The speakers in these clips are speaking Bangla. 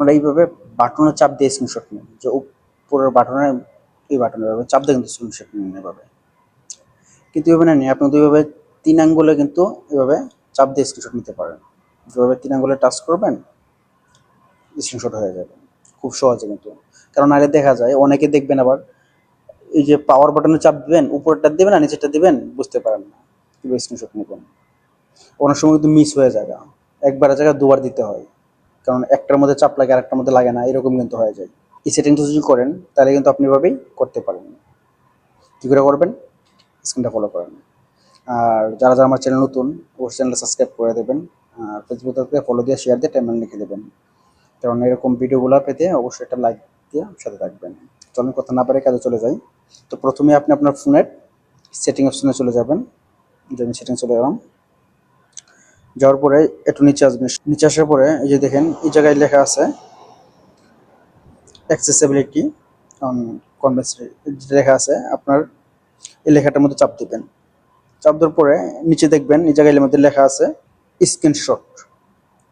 আপনারা এইভাবে বাটনে চাপ দিয়ে স্ক্রিনশট নিন, যে উপরের বাটনে এই বাটনে চাপ দিয়ে কিন্তু স্ক্রিনশট নিন এভাবে। কিন্তু এভাবে না নিয়ে আপনি দুইভাবে 3 আঙ্গুলে কিন্তু এভাবে চাপ দিয়ে স্ক্রিনশট নিতে পারেন। যেভাবে 3 আঙ্গুলে টাচ করবেন স্ক্রিনশট হয়ে যাবে খুব সহজে কিন্তু। কারণ আগে দেখা যায় অনেকে দেখবেন আবার এই যে পাওয়ার বাটনে চাপ দিবেন, উপরেরটা দিবেন আর নিচেরটা দিবেন, বুঝতে পারেন না কিভাবে স্ক্রিনশট নেবেন। অনেক সময় কিন্তু মিস হয়ে যায়, একবারের জায়গায় দুবার দিতে হয়, কারণ একটার মধ্যে চাপ লাগে আর একটার মধ্যে লাগে না, এরকম কিন্তু হয়ে যায়। এই সেটিংটা যদি করেন তাহলে কিন্তু আপনি এভাবেই করতে পারেন। কী করে করবেন, স্ক্রিনটা ফলো করেন। আর যারা যারা আমার চ্যানেল নতুন অবশ্যই চ্যানেলটা সাবস্ক্রাইব করে দেবেন, আর ফেসবুক থেকে ফলো দিয়ে শেয়ার দিয়ে টাইমলাইন লিখে দেবেন, কারণ এরকম ভিডিওগুলো পেতে অবশ্যই একটা লাইক দিয়ে সাথে থাকবেন। চলুন কথা না পারে কাজে চলে যাই। তো প্রথমে আপনি আপনার ফোনের সেটিং অপশনে চলে যাবেন, যে আমি সেটিং চলে গেলাম। যাওয়ার পরে একটু নিচে আসবেন, নিচে আসার পরে এই যে দেখেন এই জায়গায় লেখা আছে অ্যাক্সেসিবিলিটি কনভেন্সি, যেটা লেখা আছে আপনার এই লেখাটার মধ্যে চাপ দিবেন। চাপ দেওয়ার পরে নিচে দেখবেন এই জায়গার মধ্যে লেখা আছে স্ক্রিনশট,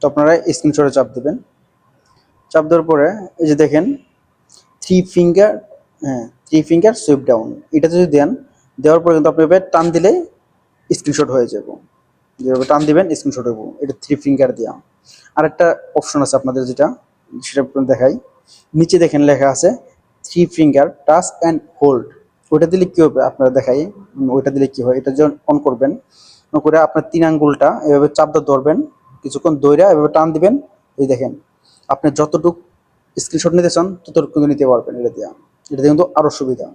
তো আপনারা স্ক্রিনশটে চাপ দিবেন। চাপ দেওয়ার পরে এই যে দেখেন থ্রি ফিঙ্গার, হ্যাঁ থ্রি ফিঙ্গার সুইপ ডাউন, এটা যদি দেন, দেওয়ার পরে কিন্তু আপনি এবার টান দিলে স্ক্রিনশট হয়ে যাব। যেভাবে টান দিবেন স্ক্রিনশট হইব, এটা থ্রি ফিঙ্গার দেওয়া। আরেকটা অপশন আছে আপনাদের, যেটা সেটা দেখাই। নিচে দেখেন লেখা আছে three finger touch and hold, ওইটা দিলে কী হবে আপনারা দেখাই। ওইটা দিলে কী হয়, এটা যখন অন করবেন, অন করে আপনার 3 আঙ্গুলটা এভাবে চাপ দিয়ে ধরবেন, কিছুক্ষণ দইরা এভাবে টান দিবেন। এই দেখেন আপনি যতটুকু স্ক্রিনশট নিতে চান ততটুকু কিন্তু নিতে পারবেন এটা দিয়ে। এটা দিয়ে কিন্তু আরও সুবিধা।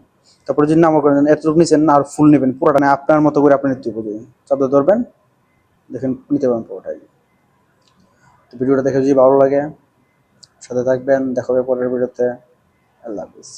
তারপরে যদি নাম করেন এতটুকু নিচ্ছেন না, আর ফুল নেবেন পুরোটা, না আপনার মতো করে আপনি নিতে হবে, চাপ দিয়ে ধরবেন, দেখেন নিতে পারেন পুরোটাই। তো ভিডিওটা দেখে যদি ভালো লাগে সাথে থাকবেন, দেখা হবে পরের ভিডিওতে। আল্লাহ হাফিজ।